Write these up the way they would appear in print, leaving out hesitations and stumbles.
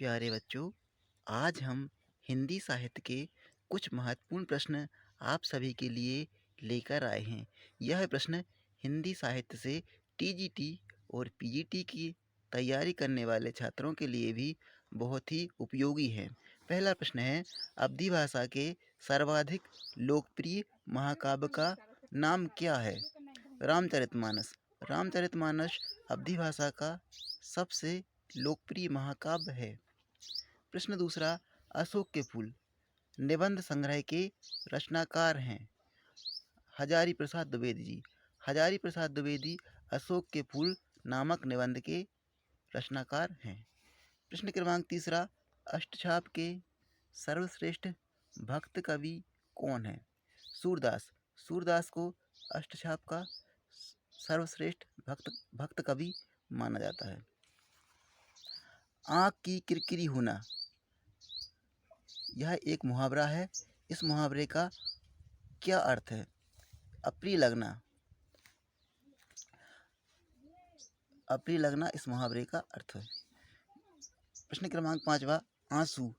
प्यारे बच्चों, आज हम हिंदी साहित्य के कुछ महत्वपूर्ण प्रश्न आप सभी के लिए लेकर आए हैं। यह प्रश्न हिंदी साहित्य से टीजीटी और पीजीटी की तैयारी करने वाले छात्रों के लिए भी बहुत ही उपयोगी है। पहला प्रश्न है, अवधी भाषा के सर्वाधिक लोकप्रिय महाकाव्य का नाम क्या है? रामचरितमानस। रामचरितमानस अवधी भाषा का सबसे लोकप्रिय महाकाव्य है। प्रश्न दूसरा, अशोक के फूल निबंध संग्रह के रचनाकार हैं? हजारी प्रसाद द्विवेदी जी। हजारी प्रसाद द्विवेदी अशोक के फूल नामक निबंध के रचनाकार हैं। प्रश्न क्रमांक तीसरा, अष्टछाप के सर्वश्रेष्ठ भक्त कवि कौन है? सूरदास। सूरदास को अष्टछाप का सर्वश्रेष्ठ भक्त कवि माना जाता है। आँख की किरकिरी होना, यह एक मुहावरा है। इस मुहावरे का क्या अर्थ है? अप्रिय लगना। अप्रिय लगना इस मुहावरे का अर्थ है। प्रश्न क्रमांक पांचवा, आंसू।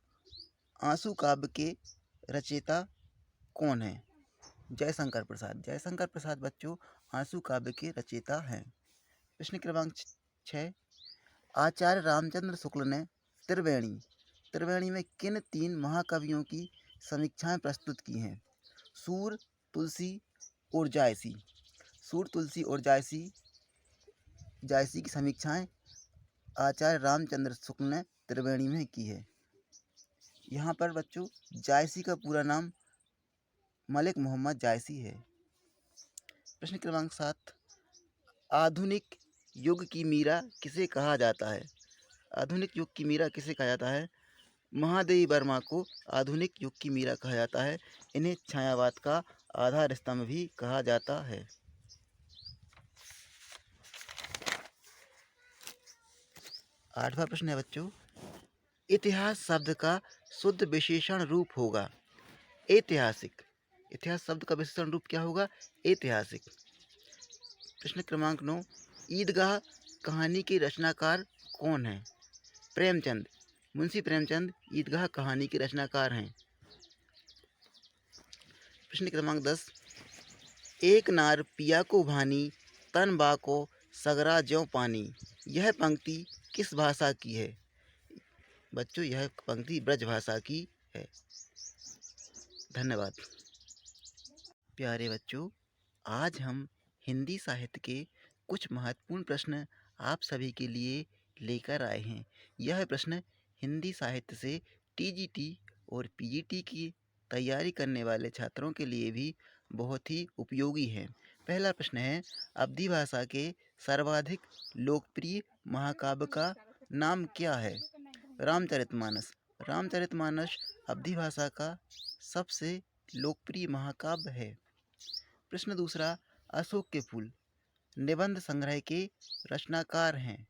आंसू काव्य के रचयिता कौन है? जयशंकर प्रसाद। जयशंकर प्रसाद बच्चों आंसू काव्य के रचयिता हैं। प्रश्न क्रमांक 6, आचार्य रामचंद्र शुक्ल ने त्रिवेणी त्रिवेणी में किन तीन महाकवियों की समीक्षाएं प्रस्तुत की हैं? सूर, तुलसी और जायसी। सूर, तुलसी और जायसी की समीक्षाएं आचार्य रामचंद्र शुक्ल ने त्रिवेणी में की है। यहाँ पर बच्चों जायसी का पूरा नाम मलिक मोहम्मद जायसी है। प्रश्न क्रमांक 7, आधुनिक युग की मीरा किसे कहा जाता है? आधुनिक युग की मीरा किसे कहा जाता है? महादेवी वर्मा को आधुनिक युग की मीरा कहा जाता है। इन्हें छायावाद का आधार स्तंभ भी कहा जाता है। 8वां प्रश्न है बच्चों, इतिहास शब्द का शुद्ध विशेषण रूप होगा? ऐतिहासिक। इतिहास शब्द का विशेषण रूप क्या होगा? ऐतिहासिक। प्रश्न क्रमांक 9, ईदगाह कहानी के रचनाकार कौन है? प्रेमचंद। मुंशी प्रेमचंद ईदगाह कहानी के रचनाकार हैं। प्रश्न क्रमांक 10, एक नार पिया को भानी तन बा को सगरा ज्यों पानी, यह पंक्ति किस भाषा की है? बच्चों यह पंक्ति ब्रज भाषा की है। धन्यवाद। प्यारे बच्चों, आज हम हिंदी साहित्य के कुछ महत्वपूर्ण प्रश्न आप सभी के लिए लेकर आए हैं। यह प्रश्न हिंदी साहित्य से टीजीटी और पीजीटी की तैयारी करने वाले छात्रों के लिए भी बहुत ही उपयोगी है। पहला प्रश्न है, अवधी भाषा के सर्वाधिक लोकप्रिय महाकाव्य का नाम क्या है? रामचरितमानस। रामचरितमानस अवधी भाषा का सबसे लोकप्रिय महाकाव्य है। प्रश्न दूसरा, अशोक के फूल निबंध संग्रह के रचनाकार हैं?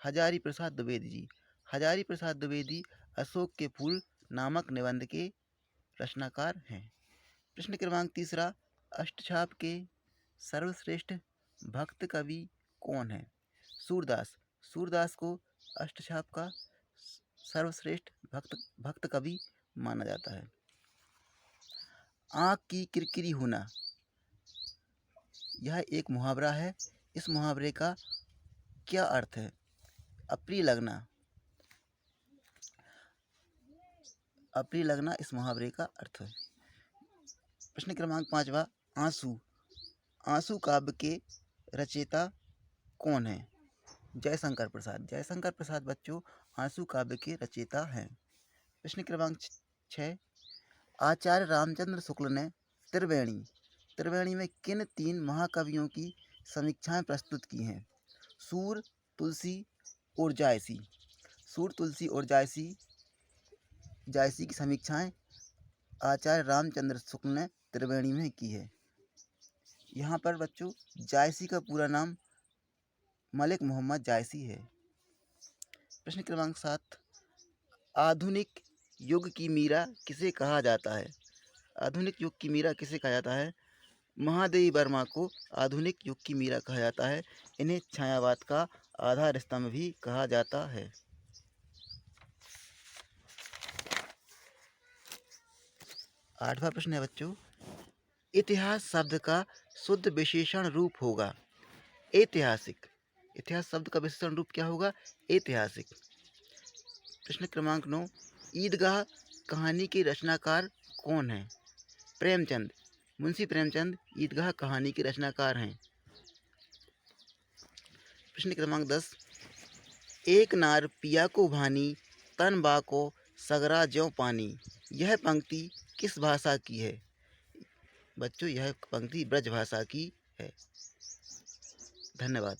हजारी प्रसाद द्विवेदी जी। हजारी प्रसाद द्विवेदी अशोक के फूल नामक निबंध के रचनाकार हैं। प्रश्न क्रमांक तीसरा, अष्टछाप के सर्वश्रेष्ठ भक्त कवि कौन है? सूरदास। सूरदास को अष्टछाप का सर्वश्रेष्ठ भक्त कवि माना जाता है। आँख की किरकिरी होना, यह एक मुहावरा है। इस मुहावरे का क्या अर्थ है? अप्रिय लगना। अप्रिय लगना इस मुहावरे का अर्थ है। प्रश्न क्रमांक 5वां, आंसू। आंसू काव्य के रचयिता कौन है? जयशंकर प्रसाद। जयशंकर प्रसाद बच्चों आंसू काव्य के रचयिता हैं। प्रश्न क्रमांक 6, आचार्य रामचंद्र शुक्ल ने त्रिवेणी त्रिवेणी में किन तीन महाकवियों की समीक्षाएं प्रस्तुत की हैं? सूर, तुलसी और जायसी। सूर, तुलसी और जायसी की समीक्षाएं आचार्य रामचंद्र शुक्ल ने त्रिवेणी में की है। यहाँ पर बच्चों जायसी का पूरा नाम मलिक मोहम्मद जायसी है। प्रश्न क्रमांक 7, आधुनिक युग की मीरा किसे कहा जाता है? आधुनिक युग की मीरा किसे कहा जाता है? महादेवी वर्मा को आधुनिक युग की मीरा कहा जाता है। इन्हें छायावाद का आधार स्तंभ भी कहा जाता है। 8वां प्रश्न है बच्चों, इतिहास शब्द का शुद्ध विशेषण रूप होगा ऐतिहासिक। इतिहास शब्द का विशेषण रूप क्या होगा? ऐतिहासिक। प्रश्न क्रमांक 9, ईदगाह कहानी के रचनाकार कौन है? प्रेमचंद। मुंशी प्रेमचंद ईदगाह कहानी के रचनाकार हैं। प्रश्न क्रमांक 10, एक नार पिया को भानी तन बा को सगरा ज्यों पानी, यह पंक्ति किस भाषा की है? बच्चों यह पंक्ति ब्रज भाषा की है। धन्यवाद।